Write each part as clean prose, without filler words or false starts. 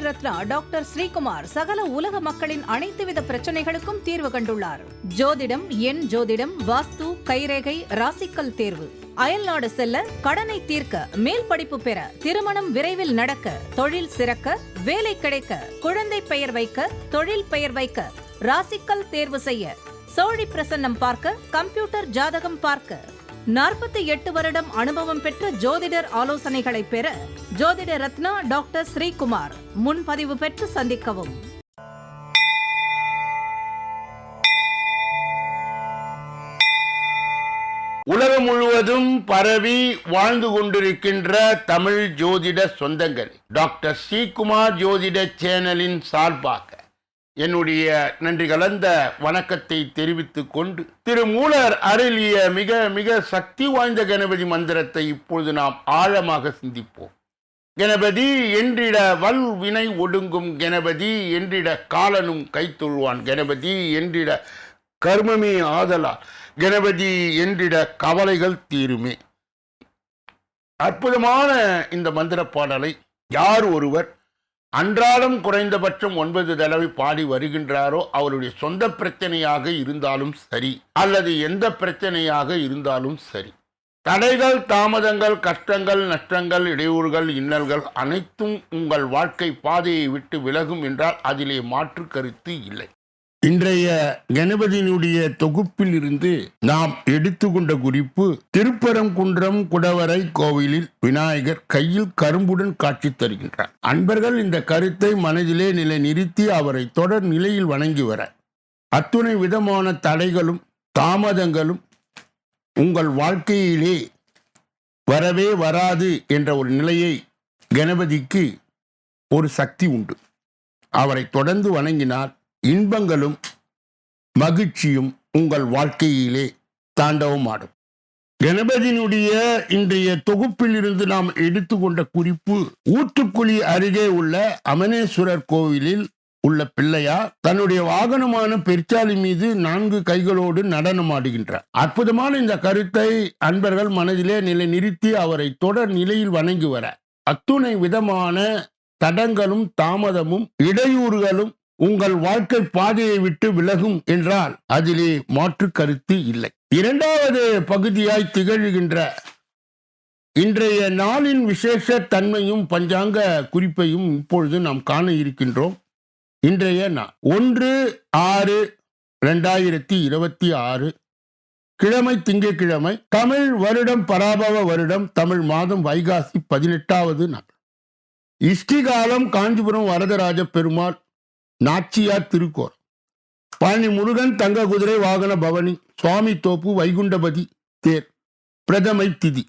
Ratna doctor Sreekumar சகல உலக மக்களின் அனைத்து வித பிரச்சனைகளுக்கும் தீர்வு கண்டுள்ளார். ஜோதிடம், எண் ஜோதிடம், வாஸ்து, கைரேகை, ராசிக்கல் தேர்வு, அயல்நாடு செல்ல, கடனை தீர்க்க, மேல் படிப்பு பெற, திருமணம் விரைவில் நடக்க, தொழில் சிறக்க, வேலை கிடைக்க, குழந்தை பெயர் வைக்க, தொழில் பெயர் வைக்க, ராசிக்கல் தேர்வு செய்ய, சோழி பிரசன்னம் பார்க்க, கம்ப்யூட்டர் ஜாதகம் பார்க்க, 48 வருடம் அனுபவம் பெற்ற ஜோதிடர் ஆலோசனைகளை பெற ஜோதிட ரத்னா டாக்டர் ஸ்ரீகுமார். முன்பதிவு பெற்று சந்திக்கவும். உலகம் முழுவதும் பரவி வாழ்ந்து கொண்டிருக்கின்ற தமிழ் ஜோதிட சொந்தங்கள், டாக்டர் ஸ்ரீகுமார் ஜோதிட சேனலின் சார்பாக என்னுடைய நன்றி கலந்த வணக்கத்தை தெரிவித்துக் கொண்டு, திருமூலர் அருளிய மிக மிக சக்தி வாய்ந்த கணபதி மந்திரத்தை இப்பொழுது நாம் ஆழமாக சிந்திப்போம். கணபதி என்றிட வல் வினை ஒடுங்கும், கணபதி என்றிட காலனும் கைத்தொழுவான், கணபதி என்றிட கர்மமே ஆதலால், கணபதி என்றிட கவலைகள் தீருமே. அற்புதமான இந்த மந்திர பாடலை யார் ஒருவர் அன்றாடம் குறைந்தபட்சம் 9 தடவை பாடி வருகின்றாரோ, அவருடைய சொந்த பிரச்சனையாக இருந்தாலும் சரி, அல்லது எந்த பிரச்சனையாக இருந்தாலும் சரி, தடைகள், தாமதங்கள், கஷ்டங்கள், நஷ்டங்கள், இடையூறுகள், இன்னல்கள் அனைத்தும் உங்கள் வாழ்க்கை பாதையை விட்டு விலகும் என்றால் அதிலே மாற்று கருத்து இல்லை. இன்றைய கணபதியினுடைய தொகுப்பில் இருந்து நாம் எடுத்துக்கொண்ட குறிப்பு, திருப்பரங்குன்றம் குடவரை கோவிலில் விநாயகர் கையில் கரும்புடன் காட்சி தருகின்றார். அன்பர்கள் இந்த கருத்தை மனதிலே நிலை நிறுத்தி அவரை தொடர் நிலையில் வணங்கி வர, அத்துணை விதமான தடைகளும் தாமதங்களும் உங்கள் வாழ்க்கையிலே வரவே வராது என்ற ஒரு நிலையை, கணபதிக்கு ஒரு சக்தி உண்டு. அவரை தொடர்ந்து வணங்கினால் இன்பங்களும் மகிழ்ச்சியும் உங்கள் வாழ்க்கையிலே தாண்டவமாடும். கணபதியினுடைய இன்றைய தொகுப்பில் இருந்து நாம் எடுத்துக்கொண்ட குறிப்பு, ஊத்துக்குழி அருகே உள்ள அமனேஸ்வரர் கோவிலில் உள்ள பிள்ளையார் தன்னுடைய வாகனமான பெருச்சாளி மீது 4 கைகளோடு நடனமாடுகின்றார். அற்புதமான இந்த கருத்தை அன்பர்கள் மனதிலே நிலை நிறுத்தி அவரை தொடர் நிலையில் வணங்கி வர, அத்துணை விதமான தடங்களும் தாமதமும் இடையூறுகளும் உங்கள் வாழ்க்கை பாதையை விட்டு விலகும் என்றால் அதிலே மாற்று கருத்து இல்லை. இரண்டாவது பகுதியாய் திகழ்கின்ற இன்றைய நாளின் விசேஷ தன்மையும் பஞ்சாங்க குறிப்பையும் இப்பொழுது நாம் காண இருக்கின்றோம். இன்றைய நாள் 1/6/2026 கிழமை, திங்கட்கிழமை, தமிழ் வருடம் பராபவ வருடம், தமிழ் மாதம் வைகாசி 18வது நாள். இஷ்டிகாலம் காஞ்சிபுரம் வரதராஜ பெருமாள் நாச்சியார் திருக்கோர், பழனி முருகன் தங்க குதிரை வாகன பவனி, சுவாமி தோப்பு வைகுண்டபதி தேர், பிரதமை திதி.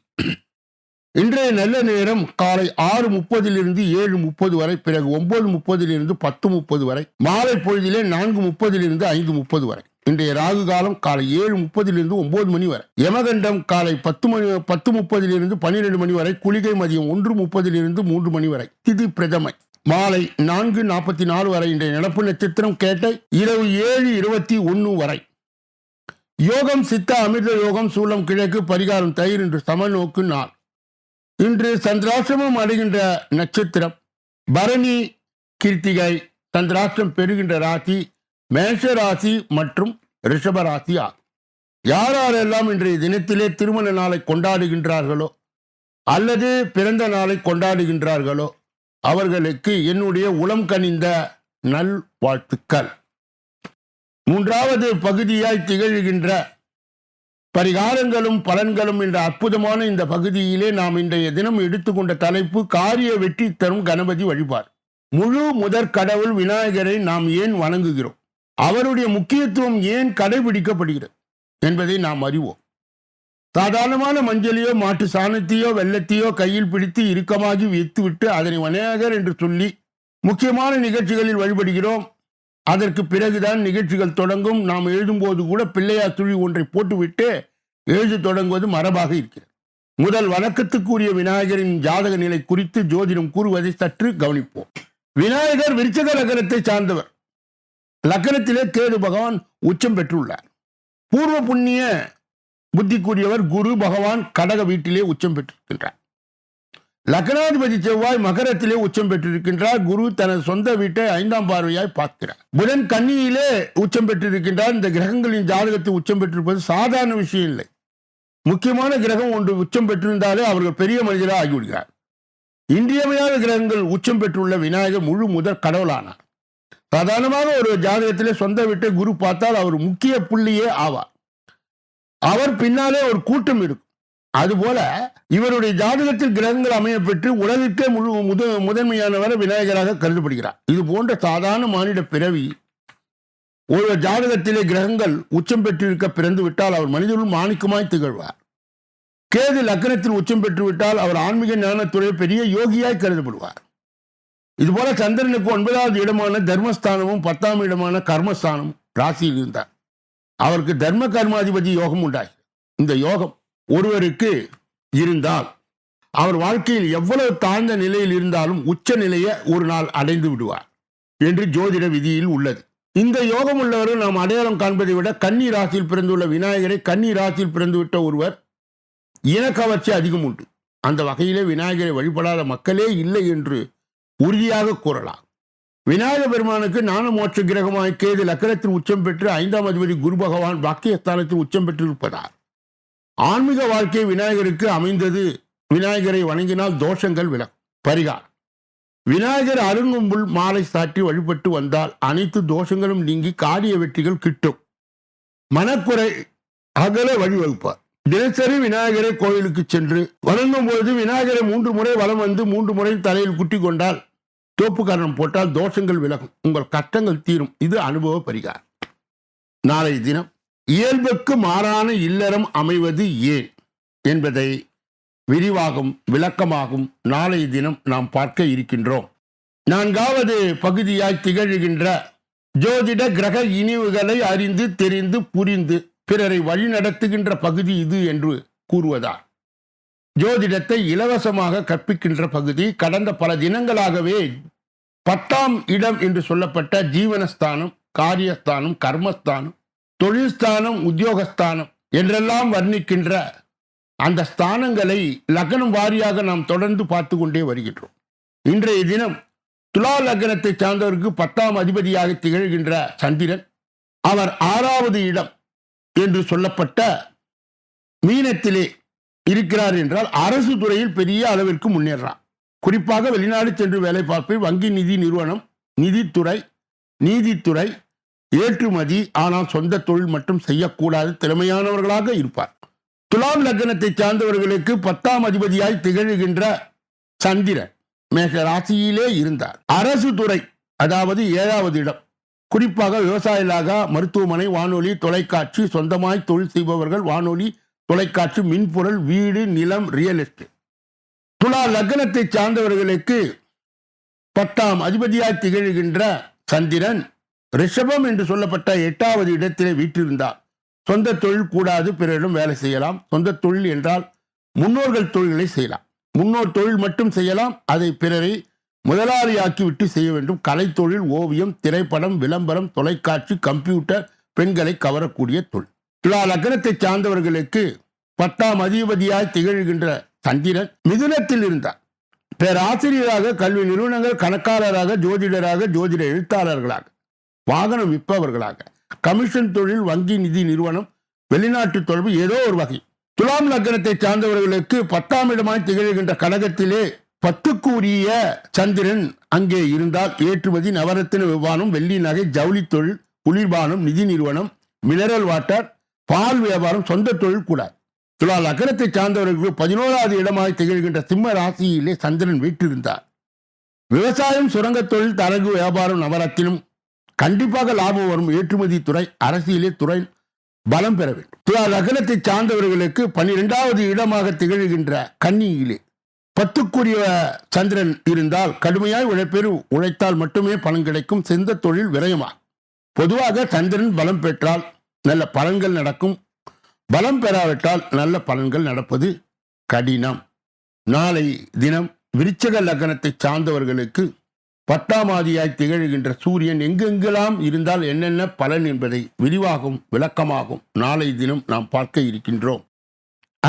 இன்றைய நல்ல நேரம் காலை 6:30 7:30 வரை, பிறகு 9:30 10:30 வரை, மாலை பொழுதிலே 4:30 5:30 வரை. இன்றைய ராகு காலம் காலை 7:30 9 மணி வரை, யமகண்டம் காலை 10:30 12 மணி வரை, குளிகை மதியம் 1:30 3 மணி வரை, திதி பிரதமை மாலை 4:44 வரை. இன்றைய நடப்பு நட்சத்திரம் கேட்டை, இரவு 7:21 வரை. யோகம் சித்த அமிர்த யோகம், சூலம் கிழக்கு, பரிகாரம் தயிர் என்று சமநோக்கு நாள். இன்று சந்திராஷ்டிரமம் அடைகின்ற நட்சத்திரம் பரணி கிருத்திகை. சந்திராஷ்டிரம் பெறுகின்ற ராசி மேஷ ராசி மற்றும் ரிஷப ராசி ஆகும். யாரெல்லாம் இன்றைய தினத்திலே திருமண நாளை கொண்டாடுகின்றார்களோ அல்லது பிறந்த நாளை கொண்டாடுகின்றார்களோ அவர்களுக்கு என்னுடைய உளம் கனிந்த நல் வாழ்த்துக்கள். மூன்றாவது பகுதியாய் திகழ்கின்ற பரிகாரங்களும் பலன்களும் என்ற அற்புதமான இந்த பகுதியிலே நாம் இன்றைய தினம் எடுத்துக்கொண்ட தலைப்பு, காரிய வெற்றி தரும் கணபதி வழிபாடு. முழு முதற் கடவுள் விநாயகரை நாம் ஏன் வணங்குகிறோம், அவருடைய முக்கியத்துவம் ஏன் கடைபிடிக்கப்படுகிறது என்பதை நாம் அறிவோம். சாதாரணமான மஞ்சளையோ மாட்டு சாணத்தையோ வெள்ளத்தையோ கையில் பிடித்து இறுக்கமாகி வைத்துவிட்டு அதனை விநாயகர் என்று சொல்லி முக்கியமான நிகழ்ச்சிகளில் வழிபடுகிறோம். அதற்கு பிறகுதான் நிகழ்ச்சிகள் தொடங்கும். நாம் எழுதும்போது கூட பிள்ளையார் துளி ஒன்றை போட்டுவிட்டு எழுத தொடங்குவது மரபாக இருக்கிறது. முதல் வணக்கத்துக்குரிய விநாயகரின் ஜாதக நிலை குறித்து ஜோதிடம் கூறுவதை சற்று கவனிப்போம். விநாயகர் விருச்சிக லக்னத்தை சார்ந்தவர். லக்னத்திலே கேது பகவான் உச்சம் பெற்றுள்ளார். பூர்வ புண்ணிய புத்திக்குரியவர் குரு பகவான் கடக வீட்டிலே உச்சம் பெற்றிருக்கின்றார். லக்னாதிபதி செவ்வாய் மகரத்திலே உச்சம் பெற்றிருக்கின்றார். குரு தனது சொந்த வீட்டை 5ஆம் பார்வையாய் பார்க்கிறார். புதன் கன்னியிலே உச்சம் பெற்றிருக்கின்றார். இந்த கிரகங்களின் ஜாதகத்தில் உச்சம் பெற்றிருப்பது சாதாரண விஷயம் இல்லை. முக்கியமான கிரகம் ஒன்று உச்சம் பெற்றிருந்தாலே அவர்கள் பெரிய மனிதராக ஆகிவிடுகிறார். இன்றியமையாத கிரகங்கள் உச்சம் பெற்றுள்ள விநாயகர் முழு முதற் கடவுளானார். சாதாரணமாக ஒரு ஜாதகத்திலே சொந்த வீட்டை குரு பார்த்தால் அவர் முக்கிய புள்ளியே ஆவார். அவர் பின்னாலே ஒரு கூட்டம் இருக்கும். அதுபோல இவருடைய ஜாதகத்தில் கிரகங்கள் அமைய பெற்று உலகிற்கே முதன்மையானவர் விநாயகராக கருதப்படுகிறார். இது போன்ற சாதாரண மானிட பிறவி ஒரு ஜாதகத்திலே கிரகங்கள் உச்சம் பெற்றிருக்க பிறந்து விட்டால் அவர் மனிதனுள் மாணிக்கமாய் திகழ்வார். கேது லக்னத்தில் உச்சம் பெற்று விட்டால் அவர் ஆன்மீக ஞானத்துறை பெரிய யோகியாய் கருதப்படுவார். இதுபோல சந்திரனுக்கு 9வது இடமான தர்மஸ்தானமும் 10ஆம் இடமான கர்மஸ்தானமும் ராசியில் இருந்தார். அவருக்கு தர்ம கர்மாதிபதி யோகம் உண்டாகி இந்த யோகம் ஒருவருக்கு இருந்தால் அவர் வாழ்க்கையில் எவ்வளவு தாழ்ந்த நிலையில் இருந்தாலும் உச்ச நிலையை ஒரு நாள் அடைந்து விடுவார் என்று ஜோதிட விதியில் உள்ளது. இந்த யோகம் உள்ளவர்கள் நாம் அடையாளம் காண்பதை விட கன்னி ராசியில் பிறந்துள்ள விநாயகரை கன்னி ராசியில் பிறந்துவிட்ட ஒருவர் இனக்கவர்ச்சி அதிகம் உண்டு. அந்த வகையிலே விநாயகரை வழிபடாத மக்களே இல்லை என்று உறுதியாக கூறலாம். விநாயக பெருமானுக்கு ஞான மோட்ச கிரகமாய் கேது லக்னத்தில் உச்சம் பெற்று 5ஆம் அதிபதி குரு பகவான் பாக்கியஸ்தானத்தில் உச்சம் பெற்றிருப்பதால் ஆன்மீக வாழ்க்கை விநாயகருக்கு அமைந்தது. விநாயகரை வணங்கினால் தோஷங்கள் விலகும். பரிகாரம்: விநாயகர் அருங்கொம்புல் மாலை சாற்றி வழிபட்டு வந்தால் அனைத்து தோஷங்களும் நீங்கி காரிய வெற்றிகள் கிட்டும். மனக்குறை அகல வழிவகுப்பார். தினசரி விநாயகரை கோயிலுக்கு சென்று வணங்கும் பொழுது விநாயகரை 3 முறை வலம் வந்து 3 முறை தலையில் குட்டி கொண்டால் தோப்புக்காரணம் போட்டால் தோஷங்கள் விலகும். உங்கள் கஷ்டங்கள் தீரும். இது அனுபவ பரிகாரம். நாளைய தினம் இயல்புக்கு மாறான இல்லறம் அமைவது ஏன் என்பதை விரிவாகும் விளக்கமாகும் நாளைய தினம் நாம் பார்க்க இருக்கின்றோம். 4வது பகுதியாய் திகழ்கின்ற ஜோதிட கிரக இனிவுகளை அறிந்து தெரிந்து புரிந்து பிறரை வழிநடத்துகின்ற பகுதி இது என்று கூறுவதால் ஜோதிடத்தை இலவசமாக கற்பிக்கின்ற பகுதி. கடந்த பல தினங்களாகவே 10ஆம் இடம் என்று சொல்லப்பட்ட ஜீவனஸ்தானம், காரியஸ்தானம், கர்மஸ்தானம், தொழில்ஸ்தானம், உத்தியோகஸ்தானம் என்றெல்லாம் வர்ணிக்கின்ற அந்த ஸ்தானங்களை லக்னம் வாரியாக நாம் தொடர்ந்து பார்த்து கொண்டே வருகின்றோம். இன்றைய தினம் துலா லக்னத்தை சார்ந்தவருக்கு 10ஆம் அதிபதியாக திகழ்கின்ற சந்திரன் அவர் 6வது இடம் என்று சொல்லப்பட்ட மீனத்திலே இருக்கிறார் என்றால் அரசு துறையில் பெரிய அளவிற்கு முன்னேறார். குறிப்பாக வெளிநாடு சென்று வேலை பார்ப்பில் வங்கி நிதி நிறுவனம், நிதித்துறை, நீதித்துறை, ஏற்றுமதி, ஆனால் சொந்த தொழில் மட்டும் செய்யக்கூடாது திறமையானவர்களாக இருப்பார். துலாம் லக்னத்தை சார்ந்தவர்களுக்கு 10ஆம் அதிபதியாய் திகழ்கின்ற சந்திரன் மேஷ ராசியிலே இருந்தார். அரசு துறை அதாவது 7வது இடம், குறிப்பாக விவசாயிகளாக மருத்துவமனை, வானொலி, தொலைக்காட்சி, சொந்தமாய் தொழில் செய்பவர்கள், வானொலி, தொலைக்காட்சி, மின்பொருள், வீடு, நிலம், ரியல் எஸ்டேட். துலா லக்னத்தை சார்ந்தவர்களுக்கு 10ஆம் அதிபதியாய் திகழ்கின்ற சந்திரன் ரிஷபம் என்று சொல்லப்பட்ட 8வது இடத்திலே வீற்றிருந்தார். சொந்த தொழில் கூடாது, பிறரிடம் வேலை செய்யலாம். சொந்த தொழில் என்றால் முன்னோர்கள் தொழில்களை செய்யலாம். முன்னோர் தொழில் மட்டும் செய்யலாம், அதை பிறரை முதலாளியாக்கி விட்டு செய்ய வேண்டும். கலைத்தொழில், ஓவியம், திரைப்படம், விளம்பரம், தொலைக்காட்சி, கம்ப்யூட்டர், பெண்களை கவரக்கூடிய தொழில். துலா லக்னத்தை சார்ந்தவர்களுக்கு 10ஆம் அதிபதியாய் திகழ்கின்ற சந்திரன் மிதுனத்தில் இருந்தார். பேராசிரியராக, கல்வி நிறுவனங்கள், கணக்காளராக, ஜோதிடராக, ஜோதிட எழுத்தாளர்களாக, வாகனம் விற்பவர்களாக, கமிஷன் தொழில், வங்கி நிதி நிறுவனம், வெளிநாட்டு தொடர்பு, ஏதோ ஒரு வகை. துலாம் லக்னத்தை சார்ந்தவர்களுக்கு 10ஆம் இடமாய் திகழ்கின்ற கடகத்திலே 10க்கு உரிய சந்திரன் அங்கே இருந்தால் ஏற்றுமதி, நவரத்தின வியாபாரம், வெள்ளி நகை, ஜவுளி தொழில், குளிர்பானம், நிதி நிறுவனம், மினரல் வாட்டர், பால் வியாபாரம், சொந்த தொழில் கூடாது. துலா லக்னத்தை சார்ந்தவர்களுக்கு 11வது இடமாய் திகழ்கின்ற சிம்ம ராசியிலே சந்திரன் வீற்றிருந்தார். விவசாயம், சுரங்க தொழில், தரகு வியாபாரம், நவரத்தினம் கண்டிப்பாக லாபம் வரும். ஏற்றுமதி துறை, அரசியலே துறை பலம் பெற வேண்டும். துலா லக்னத்தை சார்ந்தவர்களுக்கு 12வது இடமாக திகழ்கின்ற கன்னியிலே 10க்குரிய சந்திரன் இருந்தால் கடுமையாய் உழைப்பேறு, உழைத்தால் மட்டுமே பலன் கிடைக்கும். சொந்த தொழில் விரயமாகும். பொதுவாக சந்திரன் பலம் பெற்றால் நல்ல பலன்கள் நடக்கும். பலம் பெறாவிட்டால் நல்ல பலன்கள் நடப்பது கடினம். நாளை தினம் விருச்சிக லக்னத்தை சார்ந்தவர்களுக்கு 10ஆம் ஆதியாய் திகழ்கின்ற சூரியன் எங்கெங்கெல்லாம் இருந்தால் என்னென்ன பலன் என்பதை விரிவாகும் விளக்கமாகும் நாளை தினம் நாம் பார்க்க இருக்கின்றோம்.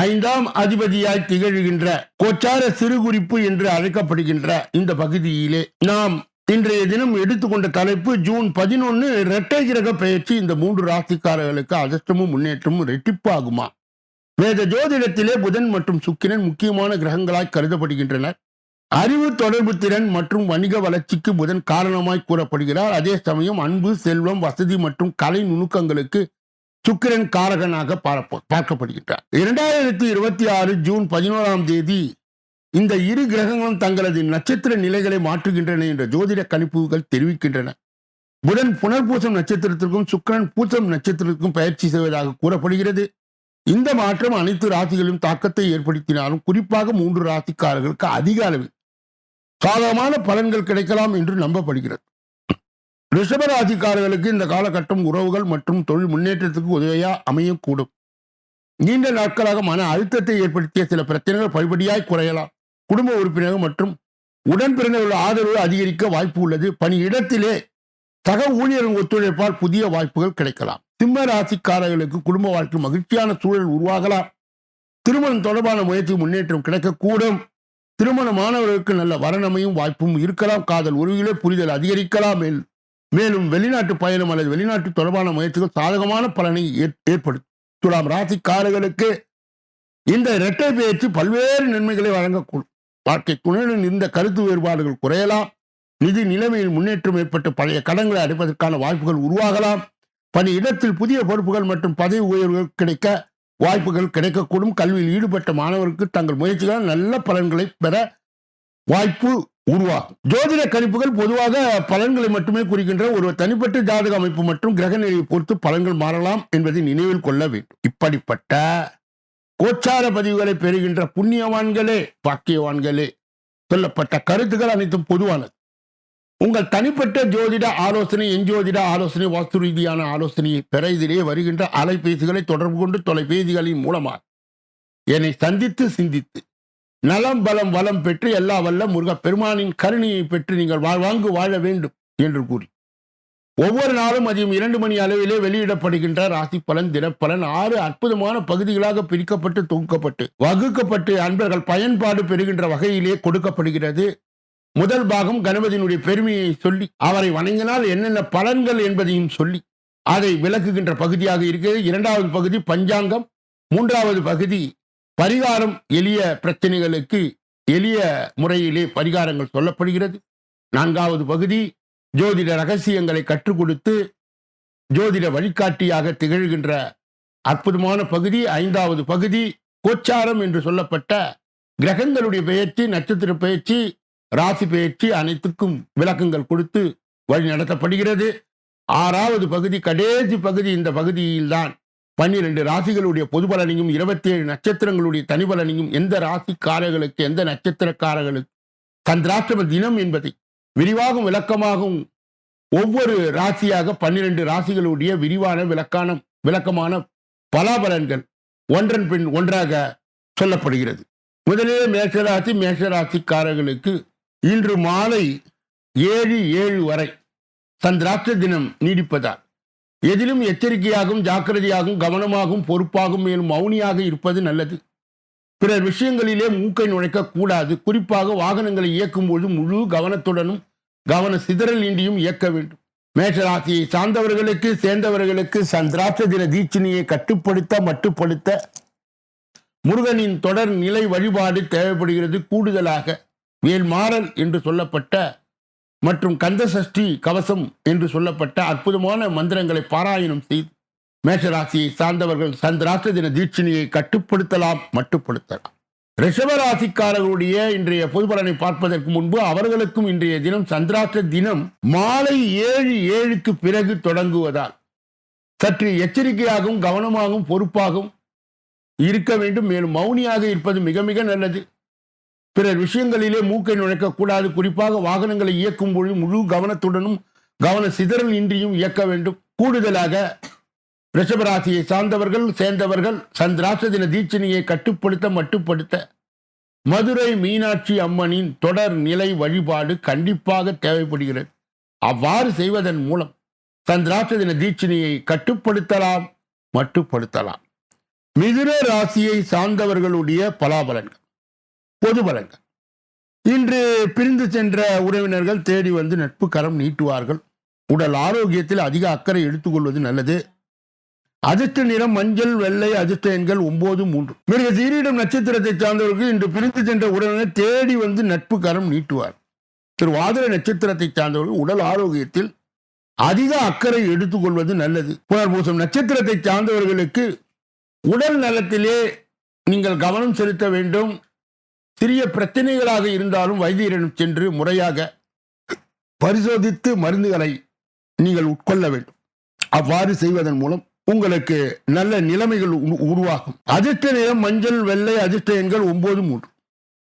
5ஆம் அதிபதியாய் திகழ்கின்ற கோச்சார சிறு குறிப்பு என்று அழைக்கப்படுகின்ற இந்த பகுதியிலே நாம் இன்றைய தினம் எடுத்துக்கொண்ட தலைப்பு ஜூன் 11 இரட்டை கிரக பெயர்ச்சி இந்த 3 ராசிக்காரர்களுக்கு அதிர்ஷ்டமும் முன்னேற்றமும் ரெட்டிப்பாகுமா? வேத ஜோதிடத்திலே புதன் மற்றும் சுக்கிரன் முக்கியமான கிரகங்களாய் கருதப்படுகின்றனர். அறிவு, தொடர்பு திறன் மற்றும் வணிக வளர்ச்சிக்கு புதன் காரணமாய் கூறப்படுகிறார். அதே சமயம் அன்பு, செல்வம், வசதி மற்றும் கலை நுணுக்கங்களுக்கு சுக்கிரன் காரகனாக பார்க்கப்படுகின்றார். 2026 ஜூன் 11ஆம் தேதி இந்த இரு கிரகங்களும் தங்களது நட்சத்திர நிலைகளை மாற்றுகின்றன என்ற ஜோதிட கணிப்புகள் தெரிவிக்கின்றன. புதன் புனர்பூசம் நட்சத்திரத்திற்கும் சுக்கிரன் பூசம் நட்சத்திரத்திற்கும் பயிற்சி செய்வதாக கூறப்படுகிறது. இந்த மாற்றம் அனைத்து ராசிகளிலும் தாக்கத்தை ஏற்படுத்தினாலும் குறிப்பாக 3 ராசிக்காரர்களுக்கு அதிக அளவில் சாதகமான பலன்கள் கிடைக்கலாம் என்று நம்பப்படுகிறது. ரிஷப ராசிக்காரர்களுக்கு இந்த காலகட்டம் உறவுகள் மற்றும் தொழில் முன்னேற்றத்துக்கு உதவியா அமையக்கூடும். நீண்ட நாட்களாக மன அழுத்தத்தை ஏற்படுத்திய சில பிரச்சனைகள் படிப்படியாய் குறையலாம். குடும்ப உறுப்பினர்கள் மற்றும் உடன் பிறந்தவர்கள் ஆதரவு அதிகரிக்க வாய்ப்பு உள்ளது. பணியிடத்திலே சக ஊழியர்கள் ஒத்துழைப்பால் புதிய வாய்ப்புகள் கிடைக்கலாம். சிம்ம ராசிக்காரர்களுக்கு குடும்ப வாழ்க்கை மகிழ்ச்சியான சூழல் உருவாகலாம். திருமணம் தொடர்பான முயற்சி முன்னேற்றம் கிடைக்கக்கூடும். திருமணமானவர்களுக்கு நல்ல வரனமையும் வாய்ப்பும் இருக்கலாம். காதல் உறவுகளே புரிதல் அதிகரிக்கலாம். மேலும் வெளிநாட்டு பயணம் அல்லது வெளிநாட்டு தொடர்பான முயற்சிகள் சாதகமான பலனை ஏற்படுத்தும். துலாம் ராசிக்காரர்களுக்கு இந்த இரட்டை பெயர்ச்சி பல்வேறு நன்மைகளை வழங்கக்கூடும். வாழ்க்கை துணையுடன் இருந்த கருத்து வேறுபாடுகள் குறையலாம். நிதி நிலைமையில் முன்னேற்றம் ஏற்பட்டு பழைய கடன்களை அடைப்பதற்கான வாய்ப்புகள் உருவாகலாம். பணியிடத்தில் புதிய பொறுப்புகள் மற்றும் பதவி உயர்வுகள் கிடைக்க வாய்ப்புகள் கிடைக்கக்கூடும். கல்வியில் ஈடுபட்ட மாணவருக்கு தங்கள் முயற்சிகளால் நல்ல பலன்களை பெற வாய்ப்பு உருவாகும். ஜோதிட கணிப்புகள் பொதுவாக பலன்களை மட்டுமே குறிக்கின்ற ஒரு தனிப்பட்ட ஜாதக அமைப்பு மற்றும் கிரக நிலையை பொறுத்து பலன்கள் மாறலாம் என்பதை நினைவில் கொள்ள வேண்டும். இப்படிப்பட்ட கோச்சார பதிவுகளை பெறுகின்ற புண்ணியவான்களே, பாக்கியவான்களே, சொல்லப்பட்ட கருத்துக்கள் அனைத்தும் பொதுவானது. உங்கள் தனிப்பட்ட ஜோதிட ஆலோசனை, எஞ்சோதிட ஆலோசனை, வாஸ்து ரீதியான ஆலோசனையை பெற இதிலே வருகின்ற அலைபேசிகளை தொடர்பு கொண்டு தொலைபேசிகளின் மூலமாக என்னை சந்தித்து சிந்தித்து நலம் பலம் வளம் பெற்று எல்லா வல்ல முருகப் பெருமானின் கருணையை பெற்று நீங்கள் வாழ்வாங்கு வாழ வேண்டும் என்று கூறி ஒவ்வொரு நாளும் மதியம் 2 மணி அளவிலே வெளியிடப்படுகின்ற ராசி பலன், தினப்பலன் 6 அற்புதமான பகுதிகளாக பிரிக்கப்பட்டு தொகுக்கப்பட்டு வகுக்கப்பட்டு அன்பர்கள் பயன்பாடு பெறுகின்ற வகையிலே கொடுக்கப்படுகிறது. முதல் பாகம் கணபதியினுடைய பெருமையை சொல்லி அவரை வணங்கினால் என்னென்ன பலன்கள் என்பதையும் சொல்லி அதை விளக்குகின்ற பகுதியாக இருக்கிறது. 2வது பகுதி பஞ்சாங்கம், 3வது பகுதி பரிகாரம், எளிய பிரச்சனைகளுக்கு எளிய முறையிலே பரிகாரங்கள் சொல்லப்படுகிறது. 4வது பகுதி ஜோதிட ரகசியங்களை கற்றுக் கொடுத்து ஜோதிட வழிகாட்டியாக திகழ்கின்ற அற்புதமான பகுதி. 5வது பகுதி கோச்சாரம் என்று சொல்லப்பட்ட கிரகங்களுடைய பெயர்ச்சி, நட்சத்திர பெயர்ச்சி, ராசி பெயர்ச்சி அனைத்துக்கும் விளக்கங்கள் கொடுத்து வழி நடத்தப்படுகிறது. 6வது பகுதி கடைசி பகுதி. இந்த பகுதியில்தான் 12 ராசிகளுடைய பொது பலனையும் 27 நட்சத்திரங்களுடைய தனி பலனையும் எந்த ராசிக்காரர்களுக்கு எந்த நட்சத்திரக்காரர்களுக்கு சந்திராஷ்டம தினம் என்பதை விரிவாகவும் விளக்கமாகவும் ஒவ்வொரு ராசியாக 12 ராசிகளுடைய விரிவான விளக்கமான பலாபலன்கள் ஒன்றன் பின் ஒன்றாக சொல்லப்படுகிறது. முதலிலே மேஷராசிக்காரர்களுக்கு இன்று மாலை 7 வரை சந்திராஷ்ட தினம் நீடிப்பதால் எதிலும் எச்சரிக்கையாகவும் ஜாக்கிரதையாகவும் கவனமாகவும் பொறுப்பாகவும் மேலும் மௌனியாக இருப்பது நல்லது. பிறர் விஷயங்களிலே மூக்கை நுழைக்க கூடாது. குறிப்பாக வாகனங்களை இயக்கும் போது முழு கவனத்துடனும் கவன சிதறல் இன்றியும் இயக்க வேண்டும். மேஷராசியை சேர்ந்தவர்களுக்கு சந்திராஷ்ட தின தீட்சணியை மட்டுப்படுத்த முருகனின் தொடர் நிலை வழிபாடு தேவைப்படுகிறது. கூடுதலாக வேல்மாறல் என்று சொல்லப்பட்ட மற்றும் கந்த சஷ்டி கவசம் என்று சொல்லப்பட்ட அற்புதமான மந்திரங்களை பாராயணம் செய்து மேஷராசியை சார்ந்தவர்கள் சந்திராஷ்ட தின தீட்சணியை மட்டுப்படுத்தலாம். ரிஷபராசிக்காரர்களுடைய இன்றைய பொது பலனை பார்ப்பதற்கு முன்பு அவர்களுக்கும் இன்றைய தினம் சந்திராஷ்ட தினம் மாலை 7:07 பிறகு தொடங்குவதால் சற்று எச்சரிக்கையாகவும் கவனமாகவும் பொறுப்பாகவும் இருக்க வேண்டும். மேலும் மௌனியாக இருப்பது மிக மிக நல்லது. பிறர் விஷயங்களிலே மூக்கை நுழைக்கக்கூடாது. குறிப்பாக வாகனங்களை இயக்கும் பொழுது முழு கவனத்துடனும் கவன சிதறல் இன்றியும் இயக்க வேண்டும். கூடுதலாக ரிஷபராசியை சேர்ந்தவர்கள் சந்திராஷ்ட தின தீட்சணியை மட்டுப்படுத்த மதுரை மீனாட்சி அம்மனின் தொடர் நிலை வழிபாடு கண்டிப்பாக தேவைப்படுகிறது. அவ்வாறு செய்வதன் மூலம் சந்திராஷ்ட தின தீட்சணியை மட்டுப்படுத்தலாம். மிதுன ராசியை சார்ந்தவர்களுடைய பலாபலன்கள், பொது பலன்கள். இன்று பிரிந்து சென்ற உறவினர்கள் தேடி வந்து நட்பு கரம் நீட்டுவார்கள். உடல் ஆரோக்கியத்தில் அதிக அக்கறை எடுத்துக்கொள்வது நல்லது. அதிர்ஷ்ட நிறம் மஞ்சள், வெள்ளை. அதிர்ஷ்ட எண்கள் 9, 3. மிருக சீரிடம் நட்சத்திரத்தை சார்ந்தவர்கள் இன்று பிரிந்து சென்ற உறவினர் தேடி வந்து நட்பு கரம் நீட்டுவார். திருவாதிரை நட்சத்திரத்தை சார்ந்தவர்கள் உடல் ஆரோக்கியத்தில் அதிக அக்கறை எடுத்துக்கொள்வது நல்லது. புனர்பூசம் நட்சத்திரத்தை சார்ந்தவர்களுக்கு உடல் நலத்திலே நீங்கள் கவனம் செலுத்த வேண்டும். சிறிய பிரச்சனைகளாக இருந்தாலும் வைத்தியரிடம் சென்று முறையாக பரிசோதித்து மருந்துகளை நீங்கள் உட்கொள்ள வேண்டும். அவ்வாறு செய்வதன் மூலம் உங்களுக்கு நல்ல நிலைமைகள் உருவாகும். அதிர்ஷ்ட நிறம் மஞ்சள், வெள்ளை. அதிர்ஷ்ட எண்கள் 9, 3.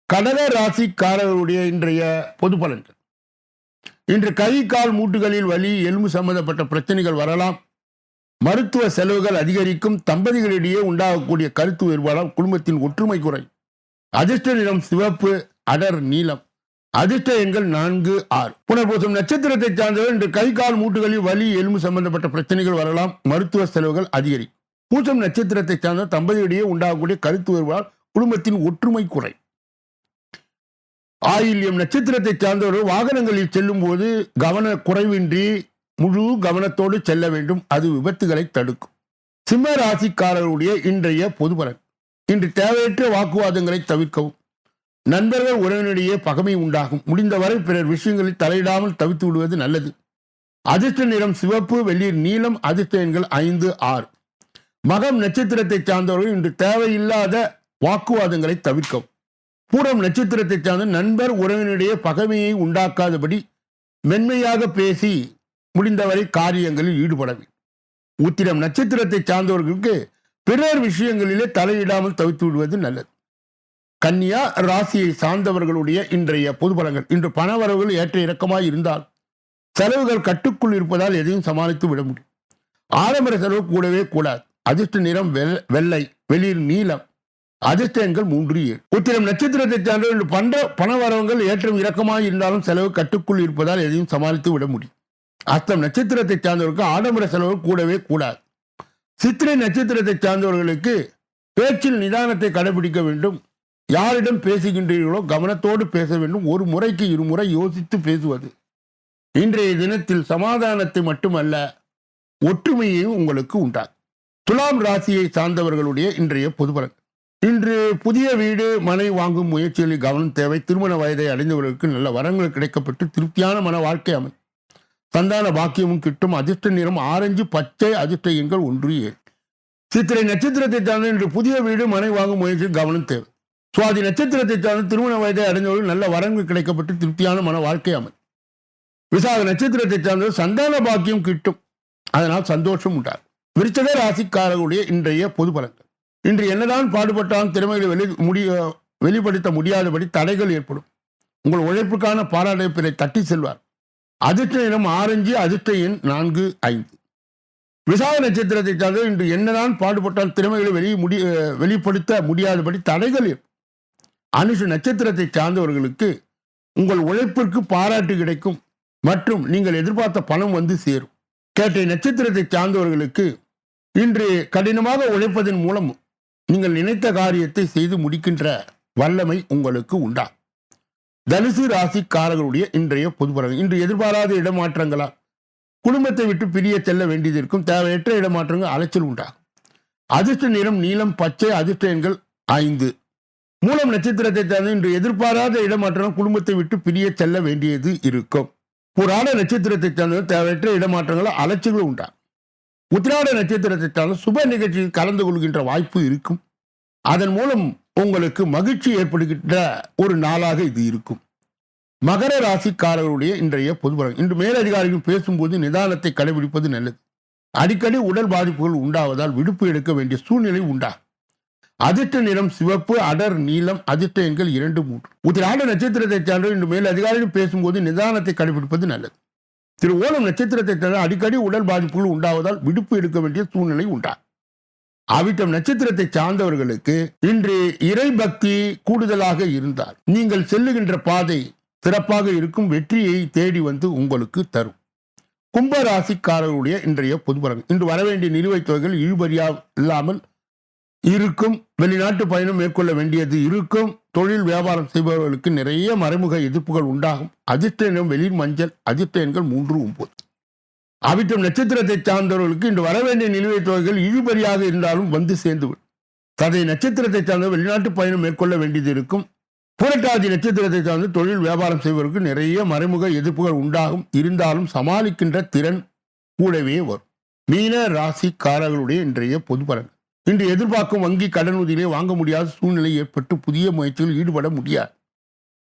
கடக ராசிக்காரர்களுடைய இன்றைய பொது பலன்கள். இன்று கை கால் மூட்டுகளில் வலி, எலும்பு சம்பந்தப்பட்ட பிரச்சனைகள் வரலாம். மருத்துவ செலவுகள் அதிகரிக்கும். தம்பதிகளிடையே உண்டாகக்கூடிய கருத்து வேறுபாடால் குடும்பத்தின் ஒற்றுமை குறை. அதிர்ஷ்ட நிறம் சிவப்பு, அடர் நீலம். அதிர்ஷ்ட எண்கள் 4, 6. புனர்பூசம் நட்சத்திரத்தை சார்ந்தவர் இன்று கை கால் மூட்டுகளில் வலி, எலும்பு சம்பந்தப்பட்ட பிரச்சனைகள் வரலாம். மருத்துவ செலவுகள் அதிகரிக்கும். பூசம் நட்சத்திரத்தை சார்ந்த தம்பதியிடையே உண்டாகக்கூடிய கருத்து வேறுபாடால் குடும்பத்தின் ஒற்றுமை குறை. ஆயில்யம் நட்சத்திரத்தை சார்ந்தவர்கள் வாகனங்களில் செல்லும் போது கவன குறைவின்றி முழு கவனத்தோடு செல்ல வேண்டும். அது விபத்துகளை தடுக்கும். சிம்ம ராசிக்காரர்களுடைய இன்றைய பொது பலன். இன்று தேவையற்ற வாக்குவாதங்களை தவிர்க்கவும். நண்பர்கள் உறவினரிடையே பகைமை உண்டாகும். முடிந்தவரை பிறர் விஷயங்களில் தலையிடாமல் தவித்து விடுவது நல்லது. அதிர்ஷ்ட நிறம் சிவப்பு, வெளிர் நீலம். அதிர்ஷ்ட எண்கள் 5, 6. மகம் நட்சத்திரத்தை சார்ந்தவர்கள் இன்று தேவையில்லாத வாக்குவாதங்களை தவிர்க்கவும். பூரம் நட்சத்திரத்தை சார்ந்த நண்பர் உறவினரிடையே பகைமையை உண்டாக்காதபடி மென்மையாக பேசி முடிந்தவரை காரியங்களில் ஈடுபட வேண்டும். உத்திரம் நட்சத்திரத்தை சார்ந்தவர்களுக்கு பிறர் விஷயங்களிலே தலையிடாமல் தவித்து விடுவது நல்லது. கன்னியா ராசியை சார்ந்தவர்களுடைய இன்றைய பொது பலன்கள். இன்று பணவரவுகள் ஏற்ற இறக்கமாய் இருந்தால் செலவுகள் கட்டுக்குள் இருப்பதால் எதையும் சமாளித்து விட முடியும். ஆடம்பர செலவு கூடவே கூடாது. அதிர்ஷ்ட நிறம் வெள்ளை, வெளிர் நீலம். அதிர்ஷ்ட எண்கள் 3, 7. உத்திரம் நட்சத்திரத்தை சார்ந்த இன்று பணவரவுகள் ஏற்றம் இறக்கமாய் இருந்தாலும் செலவு கட்டுக்குள் இருப்பதால் எதையும் சமாளித்து விட முடியும். அஸ்தம் நட்சத்திரத்தை சார்ந்தவர்களுக்கு ஆடம்பர செலவு கூடவே கூடாது. சித்திரை நட்சத்திரத்தை சார்ந்தவர்களுக்கு பேச்சில் நிதானத்தை கடைபிடிக்க வேண்டும். யாரிடம் பேசுகின்றீர்களோ கவனத்தோடு பேச வேண்டும். ஒரு முறைக்கு இருமுறை யோசித்து பேசுவது இன்றைய தினத்தில் சமாதானத்தை மட்டுமல்ல ஒற்றுமையையும் உங்களுக்கு உண்டாகும். துலாம் ராசியை சார்ந்தவர்களுடைய இன்றைய பொது பலன். இன்று புதிய வீடு மனை வாங்கும் முயற்சிகளில் கவனம் தேவை. திருமண வயதை அடைந்தவர்களுக்கு நல்ல வரங்கள் கிடைக்கப்பட்டு திருப்தியான மன வாழ்க்கை அமையும். சந்தான பாக்கியமும் கிட்டும். அதிர்ஷ்ட நிறம் ஆரஞ்சு, பச்சை. அதிர்ஷ்ட எண்கள் 1, 7. சித்திரை நட்சத்திரத்தை சார்ந்த இன்று புதிய வீடு மனை வாங்கும் முயற்சியில் கவனம் தேவை. சுவாதி நட்சத்திரத்தை சார்ந்த திருமண வயதை அடைந்தவர்கள் நல்ல வரங்கள் கிடைக்கப்பட்டு திருப்தியான மன வாழ்க்கை அமையும். விசாக நட்சத்திரத்தை சார்ந்த சந்தான பாக்கியம் கிட்டும். அதனால் சந்தோஷம் உண்டாகும். விருச்சிக ராசிக்காரர்களுடைய இன்றைய பொது பலன்கள். இன்று என்னதான் பாடுபட்டாலும் திறமைகளை வெளிப்படுத்த முடியாதபடி தடைகள் ஏற்படும். உங்கள் உழைப்புக்கான பாராட்டை தட்டி செல்வார். அதிர்ஷ்ட நிறம் ஆரஞ்சு. அதிர்ஷ்ட எண் 4, 5. விசாக நட்சத்திரத்தை சார்ந்த இன்று என்னதான் பாடுபட்டால் திறமைகளை வெளிப்படுத்த முடியாதபடி தடைகள் ஏற்படும். அனுஷ நட்சத்திரத்தை சார்ந்தவர்களுக்கு உங்கள் உழைப்பிற்கு பாராட்டு கிடைக்கும் மற்றும் நீங்கள் எதிர்பார்த்த பணம் வந்து சேரும். கேட்டை நட்சத்திரத்தை சார்ந்தவர்களுக்கு இன்று கடினமாக உழைப்பதன் மூலம் நீங்கள் நினைத்த காரியத்தை செய்து முடிக்கின்ற வல்லமை உங்களுக்கு உண்டா. தனுசு ராசிக்காரர்களுடைய இன்றைய பொது பலன். இன்று எதிர்பாராத இடமாற்றங்களால் குடும்பத்தை விட்டு பிரிய செல்ல வேண்டியது இருக்கும். தேவையற்ற இடமாற்றங்கள் அலைச்சல் உண்டாகும். அதிர்ஷ்ட நிறம் நீலம், பச்சை. அதிர்ஷ்ட எண்கள் 5. மூலம் நட்சத்திரத்தை சார்ந்து இன்று எதிர்பாராத இடமாற்றம் குடும்பத்தை விட்டு பிரிய செல்ல வேண்டியது இருக்கும். புராட நட்சத்திரத்தை சார்ந்த தேவையற்ற இடமாற்றங்கள் அலைச்சல்கள் உண்டாகும். உத்திராட நட்சத்திரத்தை சார்ந்த சுப நிகழ்ச்சியில் கலந்து கொள்கின்ற வாய்ப்பு இருக்கும். அதன் மூலம் உங்களுக்கு மகிழ்ச்சி ஏற்படுகின்ற ஒரு நாளாக இது இருக்கும். மகர ராசிக்காரர்களுடைய இன்றைய பொது பலன். இன்று மேலதிகாரிகள் பேசும்போது நிதானத்தை கடைபிடிப்பது நல்லது. அடிக்கடி உடல் பாதிப்புகள் உண்டாவதால் விடுப்பு எடுக்க வேண்டிய சூழ்நிலை உண்டாகும். அதிர்ஷ்ட நிறம் சிவப்பு, அடர் நீலம். அதிர்ஷ்ட எண்கள் 2, 3. உத்திராட நட்சத்திரத்தை சார்ந்த இன்று மேல் அதிகாரிகள் பேசும்போது நிதானத்தை கடைபிடிப்பது நல்லது. திரு ஓணம் நட்சத்திரத்தை சார்ந்த அடிக்கடி உடல் பாதிப்புகள் உண்டாவதால் விடுப்பு எடுக்க வேண்டிய சூழ்நிலை உண்டாகும். அவிட்டம் நட்சத்திரத்தை சார்ந்தவர்களுக்கு இன்று இறை பக்தி கூடுதலாக இருந்தால் நீங்கள் செல்லுகின்ற பாதை சிறப்பாக இருக்கும். வெற்றியை தேடி வந்து உங்களுக்கு தரும். கும்பராசிக்காரர்களுடைய இன்றைய பொது பலன். இன்று வரவேண்டிய நிலுவைத் தொகைகள் இழுபறியா இல்லாமல் இருக்கும். வெளிநாட்டு பயணம் மேற்கொள்ள வேண்டியது இருக்கும். தொழில் வியாபாரம் செய்பவர்களுக்கு நிறைய மறைமுக எதிர்ப்புகள் உண்டாகும். அதிர்ஷ்ட எண்கள் வெளிர் மஞ்சள். அதிர்ஷ்ட எண்கள் 3, 9. அவிட்டம் நட்சத்திரத்தை சார்ந்தவர்களுக்கு இன்று வரவேண்டிய நிலுவைத் தொகைகள் இழுபறியாக இருந்தாலும் வந்து சேர்ந்துவிடும். சதய நட்சத்திரத்தை சார்ந்த வெளிநாட்டு பயணம் மேற்கொள்ள வேண்டியது இருக்கும். புரட்டாதி நட்சத்திரத்தை சார்ந்து தொழில் வியாபாரம் செய்வதற்கு நிறைய மறைமுக எதிர்ப்புகள் உண்டாகும். இருந்தாலும் சமாளிக்கின்ற திறன் கூடவே வரும். மீன ராசிக்காரர்களுடைய இன்றைய பொது பலன். இன்று எதிர்பார்க்கும் வங்கி கடன் உதவியை வாங்க முடியாத சூழ்நிலை ஏற்பட்டு புதிய முயற்சியில் ஈடுபட முடியாது.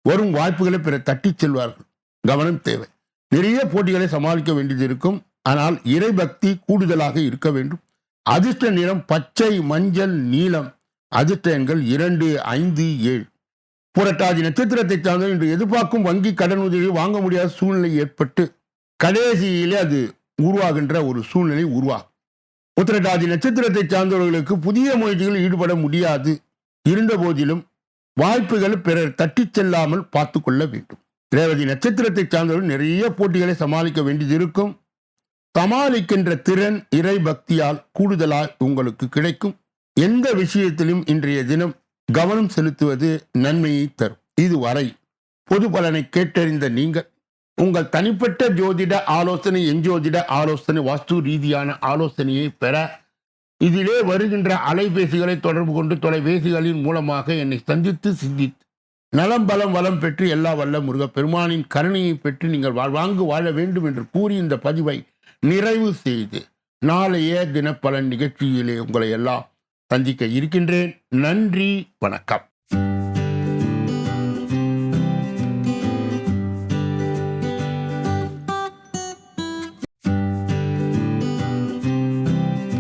வரும் வாய்ப்புகளை பிற தட்டிச் செல்வார்கள். கவனம் தேவை. நிறைய போட்டிகளை சமாளிக்க வேண்டியது இருக்கும். ஆனால் இறைபக்தி கூடுதலாக இருக்க வேண்டும். அதிர்ஷ்ட நிறம் பச்சை, மஞ்சள், நீலம். அதிர்ஷ்ட எண்கள் 2, 5, 7. புரட்டாதி நட்சத்திரத்தை சார்ந்த இன்று எதிர்பார்க்கும் வங்கி கடன் உதவியை வாங்க முடியாத சூழ்நிலை ஏற்பட்டு கடைசியிலே அது உருவாகின்ற ஒரு சூழ்நிலை உருவாகும். உத்திரட்டாதி நட்சத்திரத்தை சார்ந்தவர்களுக்கு புதிய முயற்சிகளில் ஈடுபட முடியாது. இருந்த போதிலும் வாய்ப்புகள் பிறர் தட்டிச் செல்லாமல் பார்த்து கொள்ள வேண்டும். ரேவதி நட்சத்திரத்தை சார்ந்தவர்கள் நிறைய போட்டிகளை சமாளிக்க வேண்டியது இருக்கும். சமாளிக்கின்ற திறன் இறை பக்தியால் கூடுதலாக உங்களுக்கு கிடைக்கும். எந்த விஷயத்திலும் இன்றைய தினம் கவனம் செலுத்துவது நன்மையை தரும். இதுவரை பொது பலனை கேட்டறிந்த நீங்கள் உங்கள் தனிப்பட்ட ஜோதிட ஆலோசனை, எஞ்சோதிட ஆலோசனை, வாஸ்து ரீதியான ஆலோசனையை பெற இதிலே வருகின்ற அலைபேசிகளை தொடர்பு கொண்டு தொலைபேசிகளின் மூலமாக என்னை சந்தித்து சிந்தித்து நலம் பலம் வளம் பெற்று எல்லா வல்ல முருகப்பெருமானின் கருணையை பெற்று நீங்கள் வாழ்வாங்கு வாழ வேண்டும் என்று கூறி இந்த பதிவை நிறைவு செய்து நாளைய தினப்பலன் நிகழ்ச்சியிலே உங்களை எல்லாம் சந்திக்க இருக்கின்றேன். நன்றி, வணக்கம்.